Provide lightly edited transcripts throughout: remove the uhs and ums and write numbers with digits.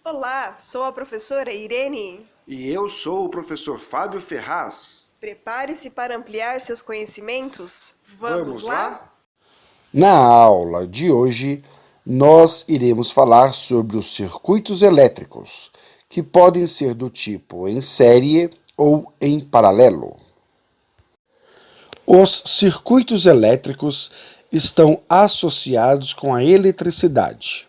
Olá, sou a professora Irene. E eu sou o professor Fábio Ferraz. Prepare-se para ampliar seus conhecimentos. Vamos Vamos lá? lá? Na aula de hoje, nós iremos falar sobre os circuitos elétricos, que podem ser do tipo em série ou em paralelo. Os circuitos elétricos estão associados com a eletricidade.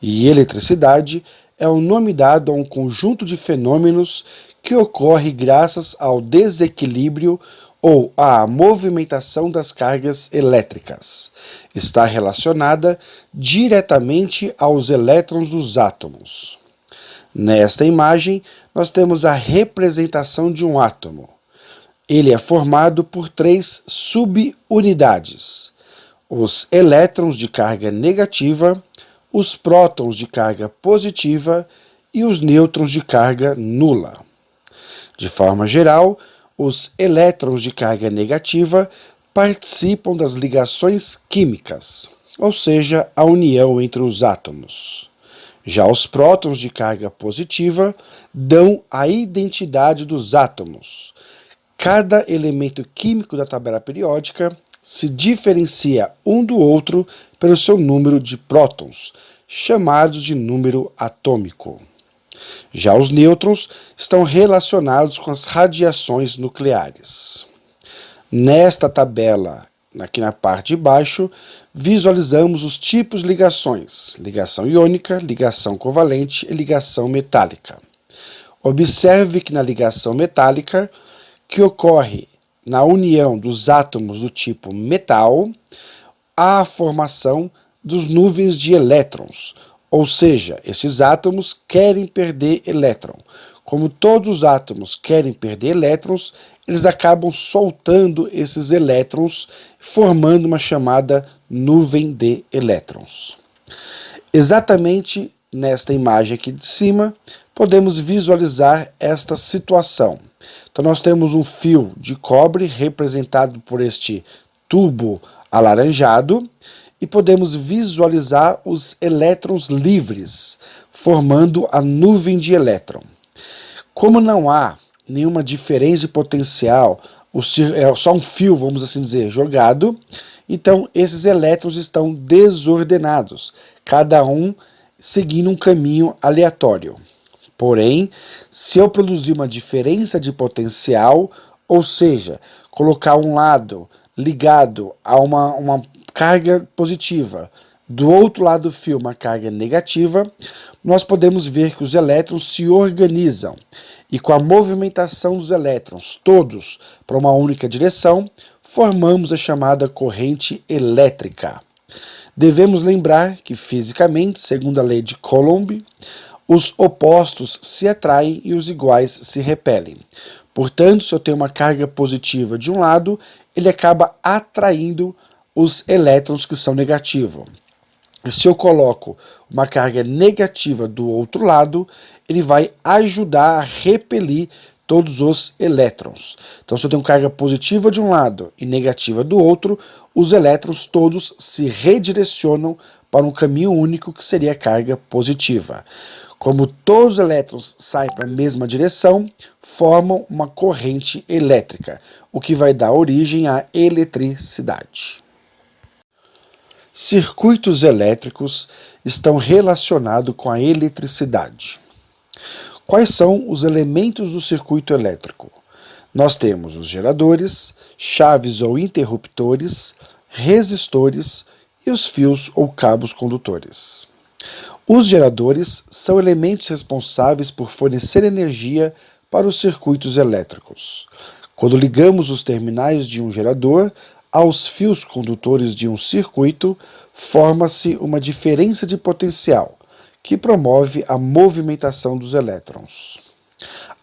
E eletricidade é o nome dado a um conjunto de fenômenos que ocorre graças ao desequilíbrio ou à movimentação das cargas elétricas. Está relacionada diretamente aos elétrons dos átomos. Nesta imagem, nós temos a representação de um átomo. Ele é formado por 3 subunidades: os elétrons de carga negativa, os prótons de carga positiva e os nêutrons de carga nula. De forma geral, os elétrons de carga negativa participam das ligações químicas, ou seja, a união entre os átomos. Já os prótons de carga positiva dão a identidade dos átomos. Cada elemento químico da tabela periódica se diferencia um do outro pelo seu número de prótons, chamados de número atômico. Já os nêutrons estão relacionados com as radiações nucleares. Nesta tabela, aqui na parte de baixo, visualizamos os tipos de ligações: ligação iônica, ligação covalente e ligação metálica. Observe que na ligação metálica, que ocorre na união dos átomos do tipo metal, há a formação dos nuvens de elétrons, ou seja, esses átomos querem perder elétron. Como todos os átomos querem perder elétrons, eles acabam soltando esses elétrons, formando uma chamada nuvem de elétrons. Exatamente nesta imagem aqui de cima, podemos visualizar esta situação. Então nós temos um fio de cobre representado por este tubo alaranjado e podemos visualizar os elétrons livres, formando a nuvem de elétron. Como não há nenhuma diferença de potencial, é só um fio, vamos assim dizer, jogado, então esses elétrons estão desordenados, cada um seguindo um caminho aleatório. Porém, se eu produzir uma diferença de potencial, ou seja, colocar um lado ligado a uma carga positiva, do outro lado do fio uma carga negativa, nós podemos ver que os elétrons se organizam e com a movimentação dos elétrons, todos para uma única direção, formamos a chamada corrente elétrica. Devemos lembrar que fisicamente, segundo a lei de Coulomb, os opostos se atraem e os iguais se repelem. Portanto, se eu tenho uma carga positiva de um lado, ele acaba atraindo os elétrons que são negativos. E se eu coloco uma carga negativa do outro lado, ele vai ajudar a repelir todos os elétrons. Então, se eu tenho carga positiva de um lado e negativa do outro, os elétrons todos se redirecionam para um caminho único, que seria a carga positiva. Como todos os elétrons saem para a mesma direção, formam uma corrente elétrica, o que vai dar origem à eletricidade. Circuitos elétricos estão relacionados com a eletricidade. Quais são os elementos do circuito elétrico? Nós temos os geradores, chaves ou interruptores, resistores e os fios ou cabos condutores. Os geradores são elementos responsáveis por fornecer energia para os circuitos elétricos. Quando ligamos os terminais de um gerador aos fios condutores de um circuito, forma-se uma diferença de potencial, que promove a movimentação dos elétrons.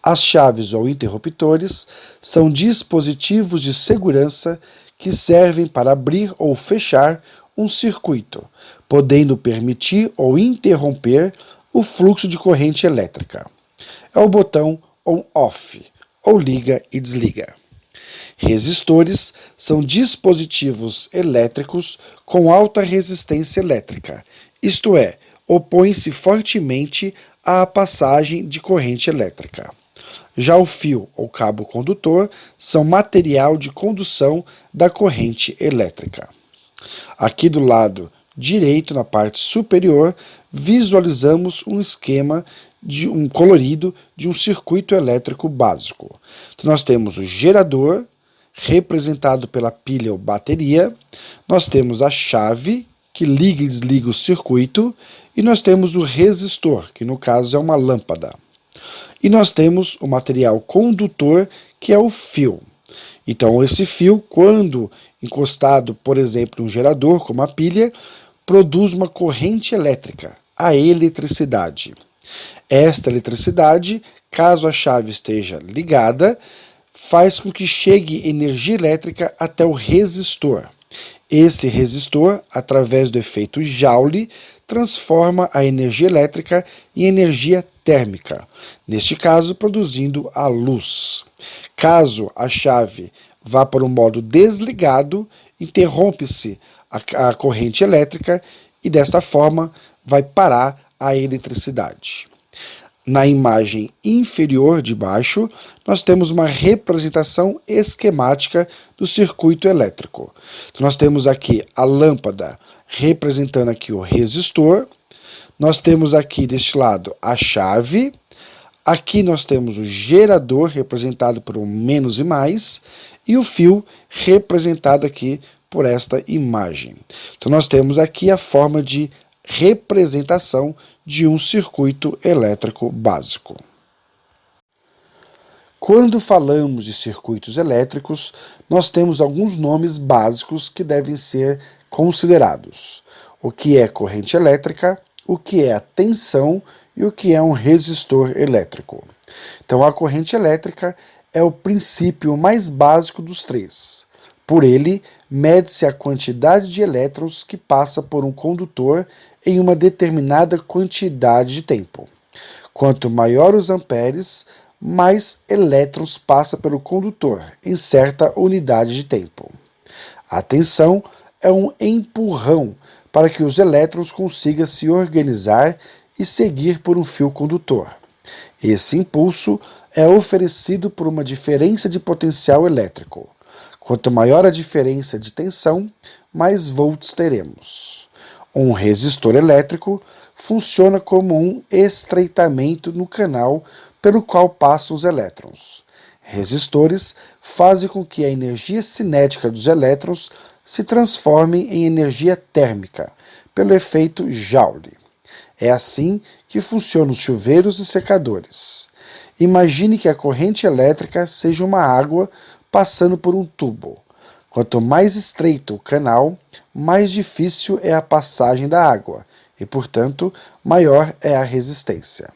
As chaves ou interruptores são dispositivos de segurança que servem para abrir ou fechar um circuito, podendo permitir ou interromper o fluxo de corrente elétrica. É o botão on-off, ou liga e desliga. Resistores são dispositivos elétricos com alta resistência elétrica, isto é, opõe-se fortemente à passagem de corrente elétrica. Já o fio ou cabo condutor são material de condução da corrente elétrica. Aqui do lado direito, na parte superior, visualizamos um esquema de um colorido de um circuito elétrico básico. Então, nós temos o gerador, representado pela pilha ou bateria, nós temos a chave, que liga e desliga o circuito, e nós temos o resistor, que no caso é uma lâmpada. E nós temos o material condutor, que é o fio. Então, esse fio, quando encostado, por exemplo, em um gerador, como a pilha, produz uma corrente elétrica, a eletricidade. Esta eletricidade, caso a chave esteja ligada, faz com que chegue energia elétrica até o resistor. Esse resistor, através do efeito Joule, transforma a energia elétrica em energia térmica, neste caso produzindo a luz. Caso a chave vá para o modo desligado, interrompe-se a corrente elétrica e desta forma vai parar a eletricidade. Na imagem inferior de baixo, nós temos uma representação esquemática do circuito elétrico. Então, nós temos aqui a lâmpada representando aqui o resistor, nós temos aqui deste lado a chave, aqui nós temos o gerador representado por um menos e mais, e o fio representado aqui por esta imagem. Então nós temos aqui a forma de representação de um circuito elétrico básico. Quando falamos de circuitos elétricos, nós temos alguns nomes básicos que devem ser considerados. O que é corrente elétrica, o que é a tensão e o que é um resistor elétrico. Então a corrente elétrica é o princípio mais básico dos três. Por ele, mede-se a quantidade de elétrons que passa por um condutor em uma determinada quantidade de tempo. Quanto maior os amperes, mais elétrons passa pelo condutor em certa unidade de tempo. A tensão é um empurrão para que os elétrons consigam se organizar e seguir por um fio condutor. Esse impulso é oferecido por uma diferença de potencial elétrico. Quanto maior a diferença de tensão, mais volts teremos. Um resistor elétrico funciona como um estreitamento no canal pelo qual passam os elétrons. Resistores fazem com que a energia cinética dos elétrons se transforme em energia térmica, pelo efeito Joule. É assim que funcionam os chuveiros e secadores. Imagine que a corrente elétrica seja uma água passando por um tubo. Quanto mais estreito o canal, mais difícil é a passagem da água e, portanto, maior é a resistência.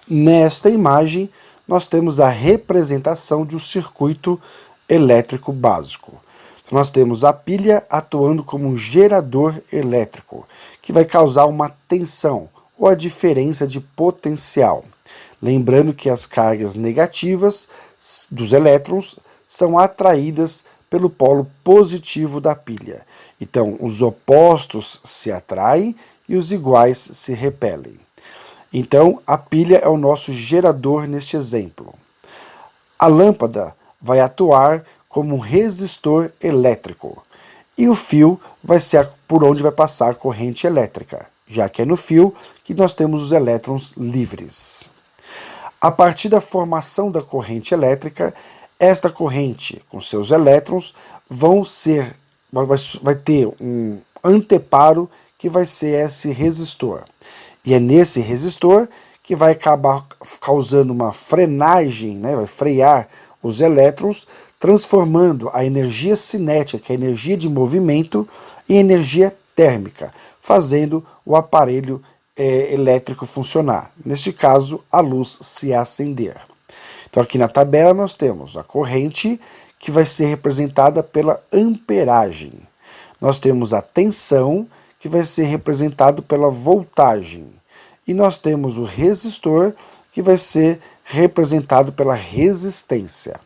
Nesta imagem, nós temos a representação de um circuito elétrico básico. Nós temos a pilha atuando como um gerador elétrico, que vai causar uma tensão ou a diferença de potencial. Lembrando que as cargas negativas dos elétrons são atraídas pelo polo positivo da pilha. Então, os opostos se atraem e os iguais se repelem. Então, a pilha é o nosso gerador neste exemplo. A lâmpada vai atuar como um resistor elétrico. E o fio vai ser por onde vai passar a corrente elétrica, já que é no fio que nós temos os elétrons livres. A partir da formação da corrente elétrica, esta corrente, com seus elétrons, vai ter um anteparo que vai ser esse resistor. E é nesse resistor que vai acabar causando uma frenagem, vai frear os elétrons, transformando a energia cinética, que é a energia de movimento, em energia térmica, fazendo o aparelho elétrico funcionar. Neste caso, a luz se acender. Então aqui na tabela nós temos a corrente, que vai ser representada pela amperagem. Nós temos a tensão, que vai ser representado pela voltagem. E nós temos o resistor, que vai ser representado pela resistência.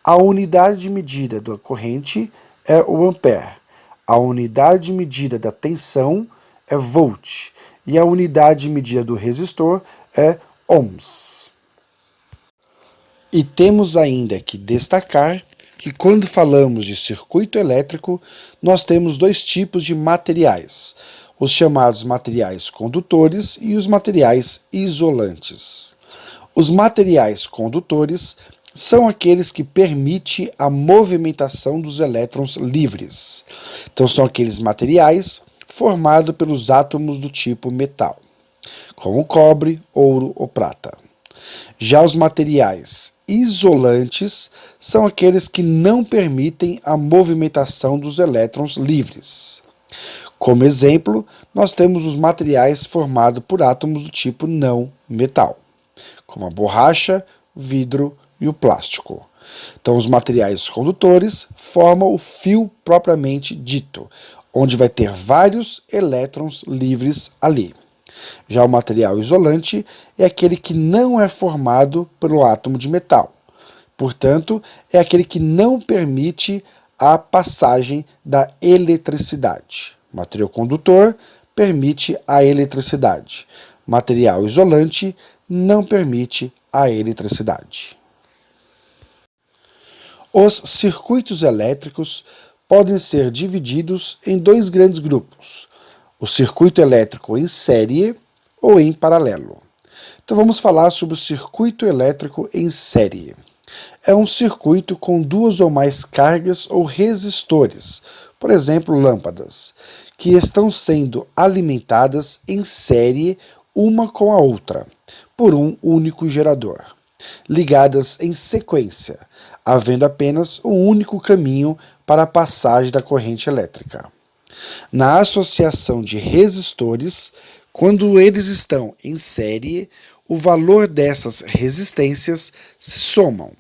A unidade de medida da corrente é o ampere. A unidade de medida da tensão é volt e a unidade de medida do resistor é ohms. E temos ainda que destacar que quando falamos de circuito elétrico, nós temos dois tipos de materiais, os chamados materiais condutores e os materiais isolantes. Os materiais condutores são aqueles que permitem a movimentação dos elétrons livres. Então são aqueles materiais formados pelos átomos do tipo metal, como cobre, ouro ou prata. Já os materiais isolantes são aqueles que não permitem a movimentação dos elétrons livres. Como exemplo, nós temos os materiais formados por átomos do tipo não metal, como a borracha, vidro e o plástico. Então, os materiais condutores formam o fio propriamente dito, onde vai ter vários elétrons livres ali. Já o material isolante é aquele que não é formado pelo átomo de metal. Portanto, é aquele que não permite a passagem da eletricidade. Material condutor permite a eletricidade. Material isolante não permite a eletricidade. Os circuitos elétricos podem ser divididos em dois grandes grupos: o circuito elétrico em série ou em paralelo. Então vamos falar sobre o circuito elétrico em série. É um circuito com duas ou mais cargas ou resistores, por exemplo, lâmpadas, que estão sendo alimentadas em série uma com a outra, por um único gerador, ligadas em sequência, havendo apenas um único caminho para a passagem da corrente elétrica. Na associação de resistores, quando eles estão em série, o valor dessas resistências se somam.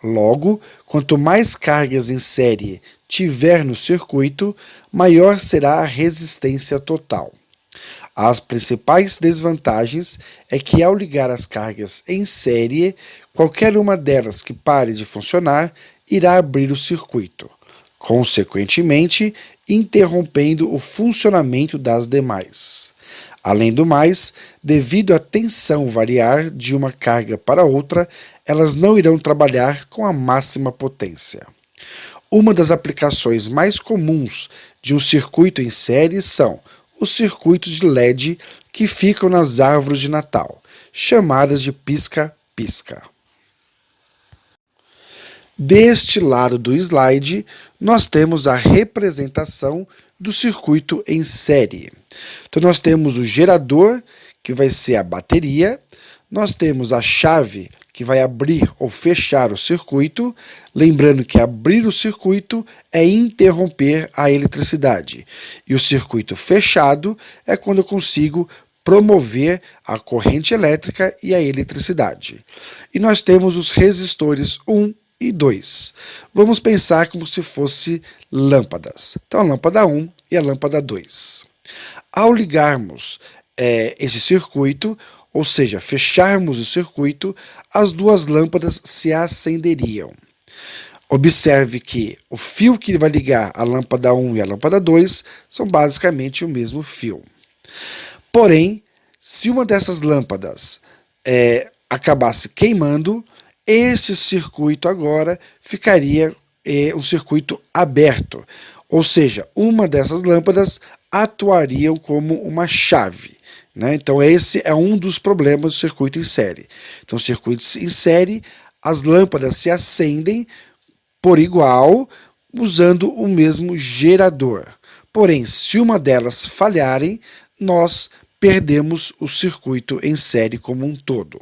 Logo, quanto mais cargas em série tiver no circuito, maior será a resistência total. As principais desvantagens é que, ao ligar as cargas em série, qualquer uma delas que pare de funcionar irá abrir o circuito, consequentemente interrompendo o funcionamento das demais. Além do mais, devido à tensão variar de uma carga para outra, elas não irão trabalhar com a máxima potência. Uma das aplicações mais comuns de um circuito em série são os circuitos de LED que ficam nas árvores de Natal, chamadas de pisca-pisca. Deste lado do slide, nós temos a representação do circuito em série. Então, nós temos o gerador, que vai ser a bateria, nós temos a chave, que vai abrir ou fechar o circuito, lembrando que abrir o circuito é interromper a eletricidade, e o circuito fechado é quando eu consigo promover a corrente elétrica e a eletricidade. E nós temos os resistores 1 e 2. Vamos pensar como se fosse lâmpadas. Então, a lâmpada 1 e a lâmpada 2. Ao ligarmos esse circuito, ou seja, fecharmos o circuito, as duas lâmpadas se acenderiam. Observe que o fio que vai ligar a lâmpada 1 e a lâmpada 2 são basicamente o mesmo fio. Porém, se uma dessas lâmpadas acabasse queimando, esse circuito agora ficaria um circuito aberto, ou seja, uma dessas lâmpadas atuaria como uma chave. Então esse é um dos problemas do circuito em série. Então, circuitos em série, as lâmpadas se acendem por igual, usando o mesmo gerador. Porém, se uma delas falharem, nós perdemos o circuito em série como um todo.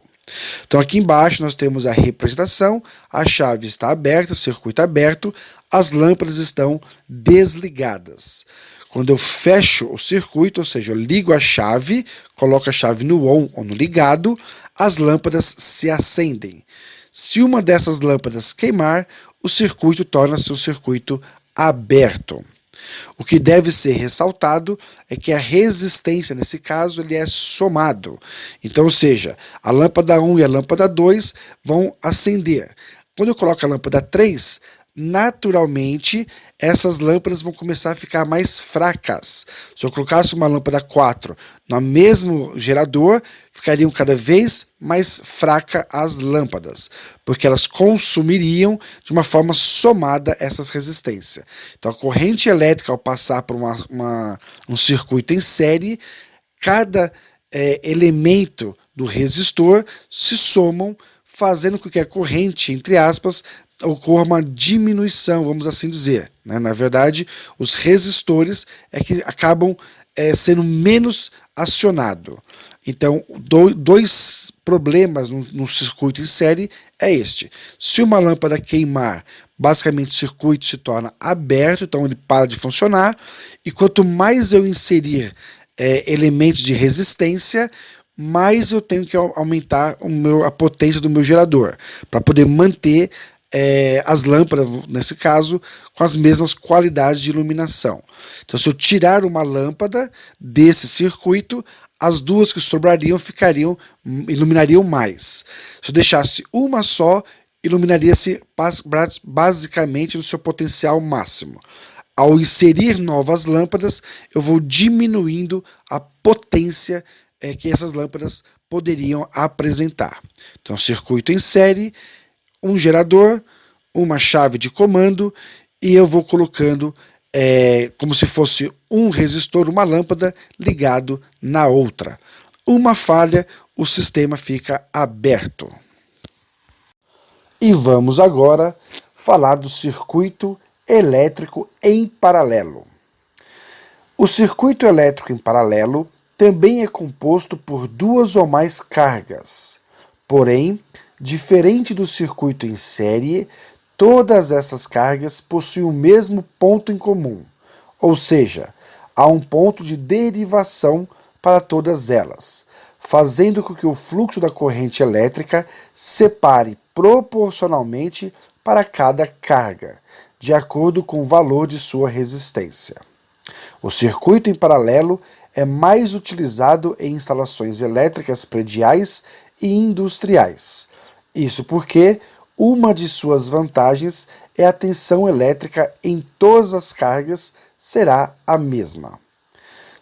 Então, aqui embaixo nós temos a representação, a chave está aberta, o circuito aberto, as lâmpadas estão desligadas. Quando eu fecho o circuito, ou seja, eu ligo a chave, coloco a chave no on ou no ligado, as lâmpadas se acendem. Se uma dessas lâmpadas queimar, o circuito torna-se um circuito aberto. O que deve ser ressaltado é que a resistência, nesse caso, ele é somado. Então, ou seja, a lâmpada 1 e a lâmpada 2 vão acender. Quando eu coloco a lâmpada 3, naturalmente essas lâmpadas vão começar a ficar mais fracas. Se eu colocasse uma lâmpada 4 no mesmo gerador, ficariam cada vez mais fracas as lâmpadas, porque elas consumiriam de uma forma somada essas resistências. Então a corrente elétrica, ao passar por um circuito em série, cada elemento do resistor se somam, fazendo com que a corrente, entre aspas, ocorra uma diminuição, vamos assim dizer. Né? Na verdade, os resistores é que acabam sendo menos acionados. Então, dois problemas no circuito em série é este. Se uma lâmpada queimar, basicamente o circuito se torna aberto, então ele para de funcionar, e quanto mais eu inserir elementos de resistência, mais eu tenho que aumentar a potência do meu gerador, para poder manter as lâmpadas, nesse caso, com as mesmas qualidades de iluminação. Então, se eu tirar uma lâmpada desse circuito, as duas que sobrariam iluminariam mais. Se eu deixasse uma só, iluminaria-se basicamente no seu potencial máximo. Ao inserir novas lâmpadas, eu vou diminuindo a potência que essas lâmpadas poderiam apresentar. Então, circuito em série, um gerador, uma chave de comando, e eu vou colocando como se fosse um resistor, uma lâmpada ligado na outra. Uma falha, o sistema fica aberto. E vamos agora falar do circuito elétrico em paralelo. O circuito elétrico em paralelo também é composto por duas ou mais cargas. Porém, diferente do circuito em série, todas essas cargas possuem o mesmo ponto em comum, ou seja, há um ponto de derivação para todas elas, fazendo com que o fluxo da corrente elétrica separe proporcionalmente para cada carga, de acordo com o valor de sua resistência. O circuito em paralelo é mais utilizado em instalações elétricas prediais e industriais. Isso porque uma de suas vantagens é a tensão elétrica em todas as cargas será a mesma.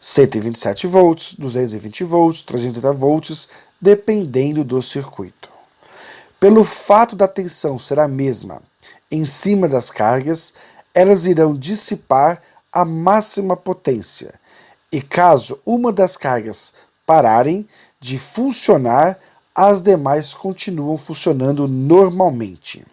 127 volts, 220 volts, 380 volts, dependendo do circuito. Pelo fato da tensão ser a mesma em cima das cargas, elas irão dissipar a máxima potência, e caso uma das cargas pararem de funcionar, as demais continuam funcionando normalmente.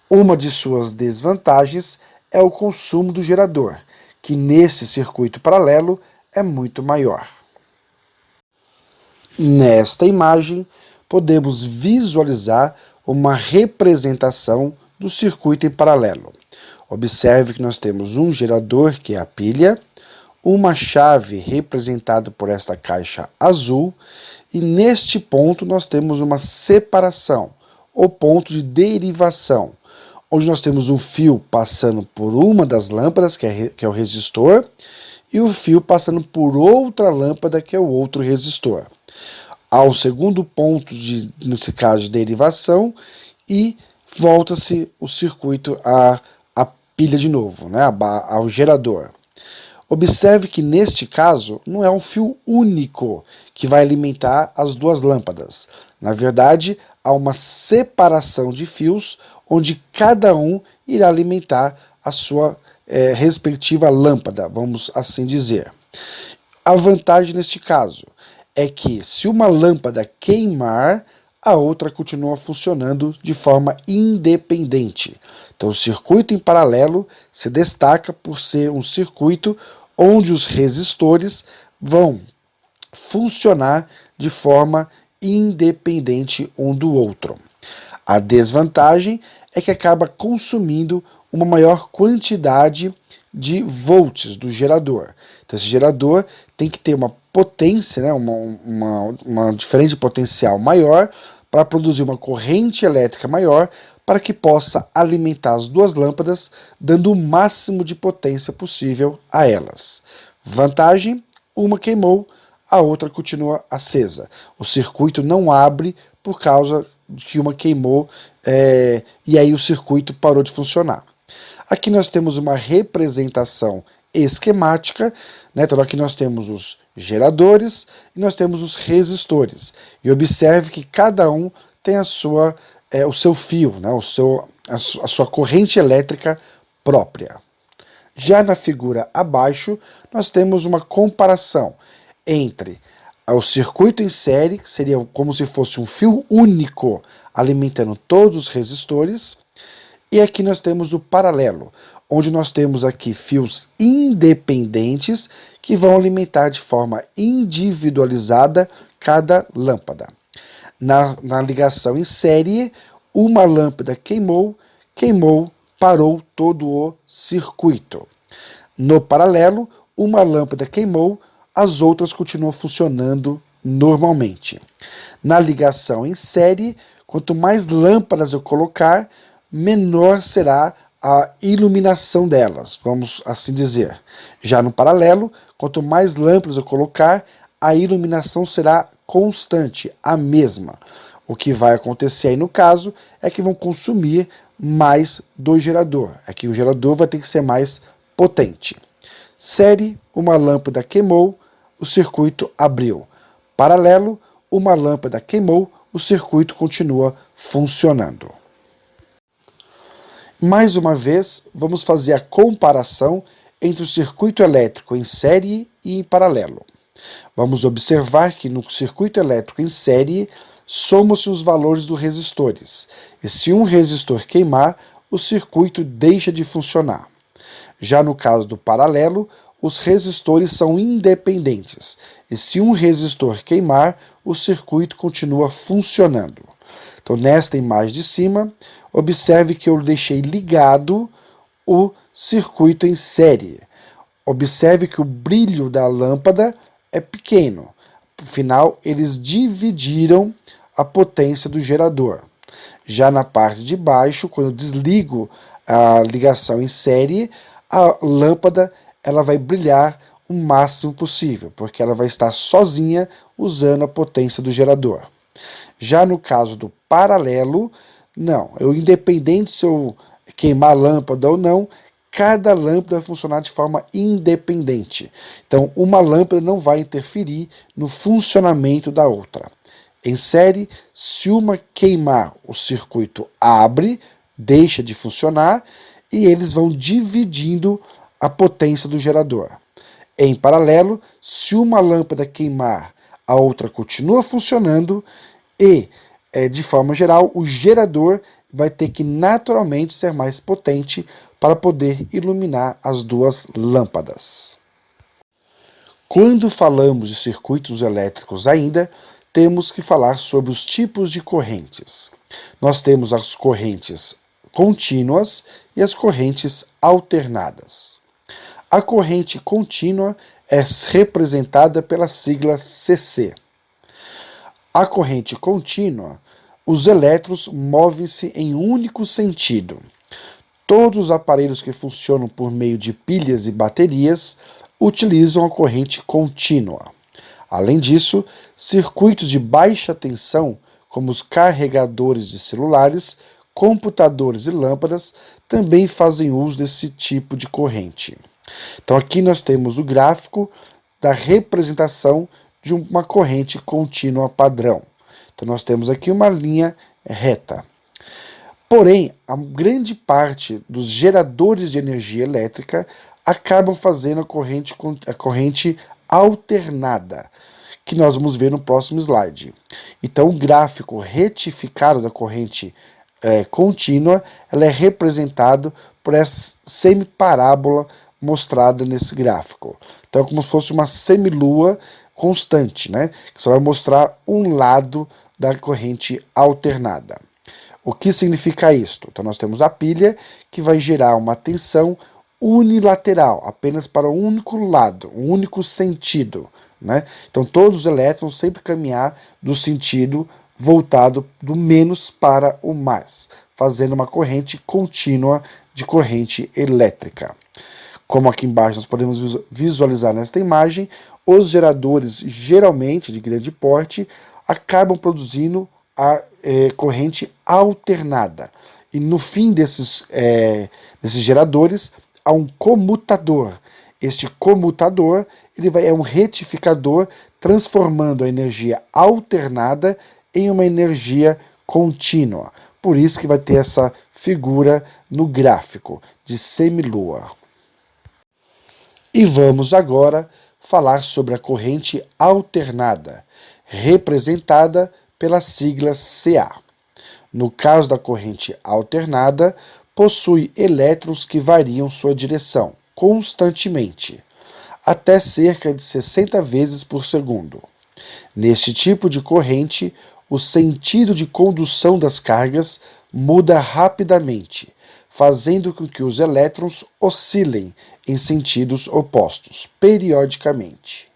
Uma de suas desvantagens é o consumo do gerador, que nesse circuito paralelo é muito maior. Nesta imagem, podemos visualizar uma representação do circuito em paralelo. Observe que nós temos um gerador, que é a pilha, uma chave representada por esta caixa azul, e neste ponto nós temos uma separação, ou ponto de derivação, onde nós temos um fio passando por uma das lâmpadas, que é o resistor, e o fio passando por outra lâmpada, que é o outro resistor. Ao segundo ponto, nesse caso, de derivação, e volta-se o circuito à pilha de novo, né, ao gerador. Observe que neste caso não é um fio único que vai alimentar as duas lâmpadas. Na verdade, há uma separação de fios onde cada um irá alimentar a sua respectiva lâmpada, vamos assim dizer. A vantagem neste caso é que se uma lâmpada queimar, a outra continua funcionando de forma independente. Então, o circuito em paralelo se destaca por ser um circuito onde os resistores vão funcionar de forma independente um do outro. A desvantagem é que acaba consumindo uma maior quantidade de volts do gerador. Então, esse gerador tem que ter uma potência, né, uma diferença de potencial maior, para produzir uma corrente elétrica maior, para que possa alimentar as duas lâmpadas, dando o máximo de potência possível a elas. Vantagem: uma queimou, a outra continua acesa. O circuito não abre por causa que uma queimou e aí o circuito parou de funcionar. Aqui nós temos uma representação esquemática, né? Então aqui nós temos os geradores e nós temos os resistores. E observe que cada um tem o seu fio, né? A sua corrente elétrica própria. Já na figura abaixo, nós temos uma comparação entre o circuito em série, que seria como se fosse um fio único alimentando todos os resistores, e aqui nós temos o paralelo, onde nós temos aqui fios independentes que vão alimentar de forma individualizada cada lâmpada. Na ligação em série, uma lâmpada queimou, parou todo o circuito. No paralelo, uma lâmpada queimou, as outras continuam funcionando normalmente. Na ligação em série, quanto mais lâmpadas eu colocar, menor será a iluminação delas, vamos assim dizer. Já no paralelo, quanto mais lâmpadas eu colocar, a iluminação será constante, a mesma. O que vai acontecer aí no caso é que vão consumir mais do gerador. Aqui o gerador vai ter que ser mais potente. Série, uma lâmpada queimou, o circuito abriu. Paralelo, uma lâmpada queimou, o circuito continua funcionando. Mais uma vez, vamos fazer a comparação entre o circuito elétrico em série e em paralelo. Vamos observar que no circuito elétrico em série, somam-se os valores dos resistores, e se um resistor queimar, o circuito deixa de funcionar. Já no caso do paralelo, os resistores são independentes, e se um resistor queimar, o circuito continua funcionando. Então, nesta imagem de cima, observe que eu deixei ligado o circuito em série. Observe que o brilho da lâmpada é pequeno. Afinal, eles dividiram a potência do gerador. Já na parte de baixo, quando eu desligo a ligação em série, a lâmpada ela vai brilhar o máximo possível, porque ela vai estar sozinha usando a potência do gerador. Já no caso do paralelo, não. Independente se eu queimar a lâmpada ou não, cada lâmpada vai funcionar de forma independente. Então, uma lâmpada não vai interferir no funcionamento da outra. Em série, se uma queimar, o circuito abre, deixa de funcionar e eles vão dividindo a potência do gerador. Em paralelo, se uma lâmpada queimar, a outra continua funcionando e, de forma geral, o gerador vai ter que naturalmente ser mais potente para poder iluminar as duas lâmpadas. Quando falamos de circuitos elétricos ainda, temos que falar sobre os tipos de correntes. Nós temos as correntes contínuas e as correntes alternadas. A corrente contínua é representada pela sigla CC. A corrente contínua, os elétrons movem-se em um único sentido. Todos os aparelhos que funcionam por meio de pilhas e baterias utilizam a corrente contínua. Além disso, circuitos de baixa tensão, como os carregadores de celulares, computadores e lâmpadas, também fazem uso desse tipo de corrente. Então aqui nós temos o gráfico da representação de uma corrente contínua padrão. Então nós temos aqui uma linha reta. Porém, a grande parte dos geradores de energia elétrica acabam fazendo a corrente alternada, que nós vamos ver no próximo slide. Então, o gráfico retificado da corrente contínua, ela é representado por essa semiparábola mostrada nesse gráfico. Então, é como se fosse uma semilua constante, né? Que só vai mostrar um lado da corrente alternada. O que significa isto? Então, nós temos a pilha que vai gerar uma tensão unilateral, apenas para um único lado, um único sentido, né? Então, todos os elétrons vão sempre caminhar do sentido voltado do menos para o mais, fazendo uma corrente contínua de corrente elétrica. Como aqui embaixo nós podemos visualizar nesta imagem, os geradores, geralmente de grande porte, acabam produzindo a corrente alternada. E no fim desses geradores há um comutador. Este comutador é um retificador, transformando a energia alternada em uma energia contínua. Por isso que vai ter essa figura no gráfico de semilua. E vamos agora falar sobre a corrente alternada, representada pela sigla Ca. No caso da corrente alternada, possui elétrons que variam sua direção constantemente, até cerca de 60 vezes por segundo. Neste tipo de corrente, o sentido de condução das cargas muda rapidamente, fazendo com que os elétrons oscilem em sentidos opostos, periodicamente.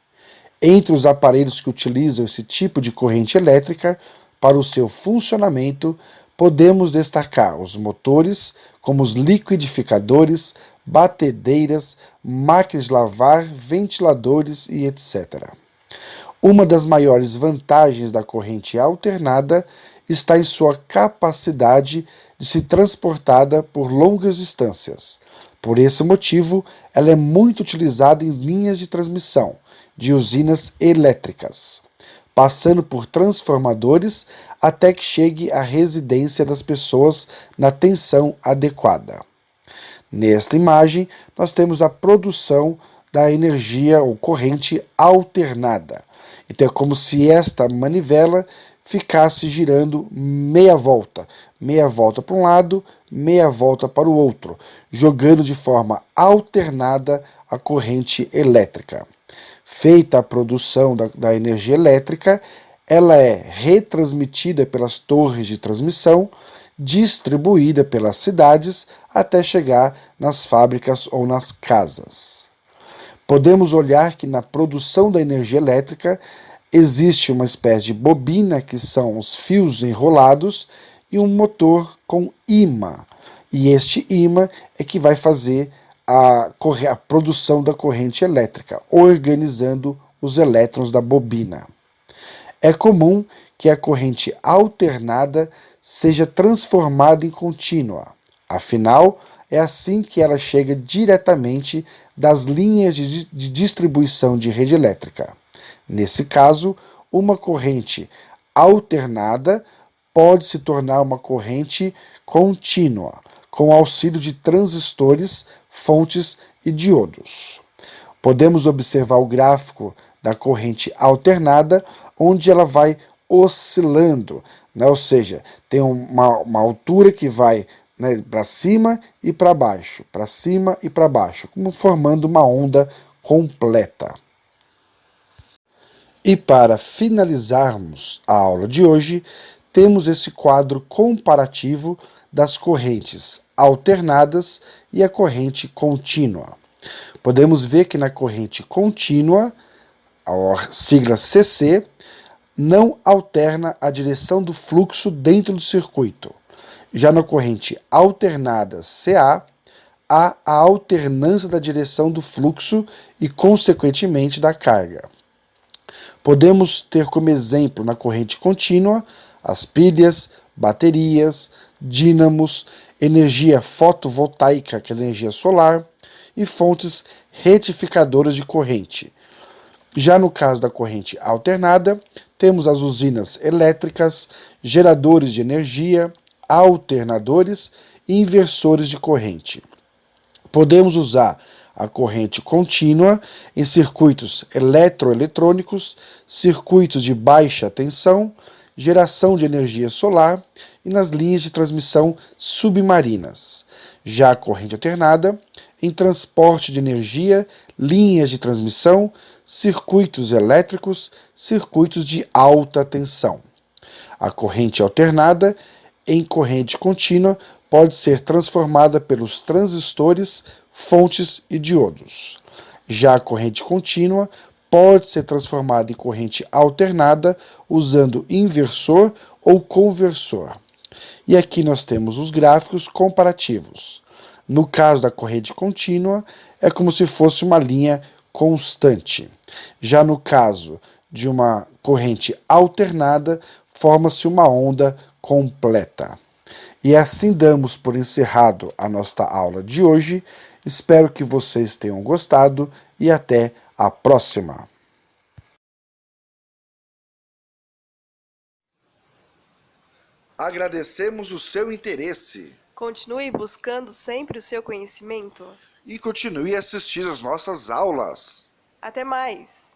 Entre os aparelhos que utilizam esse tipo de corrente elétrica para o seu funcionamento, podemos destacar os motores, como os liquidificadores, batedeiras, máquinas de lavar, ventiladores e etc. Uma das maiores vantagens da corrente alternada está em sua capacidade de se transportada por longas distâncias. Por esse motivo, ela é muito utilizada em linhas de transmissão de usinas elétricas, passando por transformadores até que chegue à residência das pessoas na tensão adequada. Nesta imagem, nós temos a produção da energia ou corrente alternada. Então é como se esta manivela ficasse girando meia volta para um lado, meia volta para o outro, jogando de forma alternada a corrente elétrica. Feita a produção da energia elétrica, ela é retransmitida pelas torres de transmissão, distribuída pelas cidades até chegar nas fábricas ou nas casas. Podemos olhar que na produção da energia elétrica existe uma espécie de bobina, que são os fios enrolados, e um motor com ímã. E este ímã é que vai fazer a produção da corrente elétrica, organizando os elétrons da bobina. É comum que a corrente alternada seja transformada em contínua. Afinal, é assim que ela chega diretamente das linhas de distribuição de rede elétrica. Nesse caso, uma corrente alternada pode se tornar uma corrente contínua, com auxílio de transistores, fontes e diodos. Podemos observar o gráfico da corrente alternada, onde ela vai oscilando, né? Ou seja, tem uma altura que vai, né, para cima e para baixo, como formando uma onda completa. E para finalizarmos a aula de hoje, temos esse quadro comparativo das correntes alternadas e a corrente contínua. Podemos ver que na corrente contínua, a sigla CC, não alterna a direção do fluxo dentro do circuito. Já na corrente alternada CA, há a alternância da direção do fluxo e, consequentemente, da carga. Podemos ter como exemplo na corrente contínua as pilhas, baterias, dínamos, energia fotovoltaica, que é a energia solar, e fontes retificadoras de corrente. Já no caso da corrente alternada, temos as usinas elétricas, geradores de energia, alternadores e inversores de corrente. Podemos usar a corrente contínua em circuitos eletroeletrônicos, circuitos de baixa tensão, geração de energia solar e nas linhas de transmissão submarinas. Já a corrente alternada em transporte de energia, linhas de transmissão, circuitos elétricos, circuitos de alta tensão. A corrente alternada em corrente contínua pode ser transformada pelos transistores, fontes e diodos. Já a corrente contínua pode ser transformada em corrente alternada usando inversor ou conversor. E aqui nós temos os gráficos comparativos. No caso da corrente contínua, é como se fosse uma linha constante. Já no caso de uma corrente alternada, forma-se uma onda completa. E assim damos por encerrado a nossa aula de hoje. Espero que vocês tenham gostado e até a próxima. Agradecemos o seu interesse. Continue buscando sempre o seu conhecimento. E continue a assistir às nossas aulas. Até mais!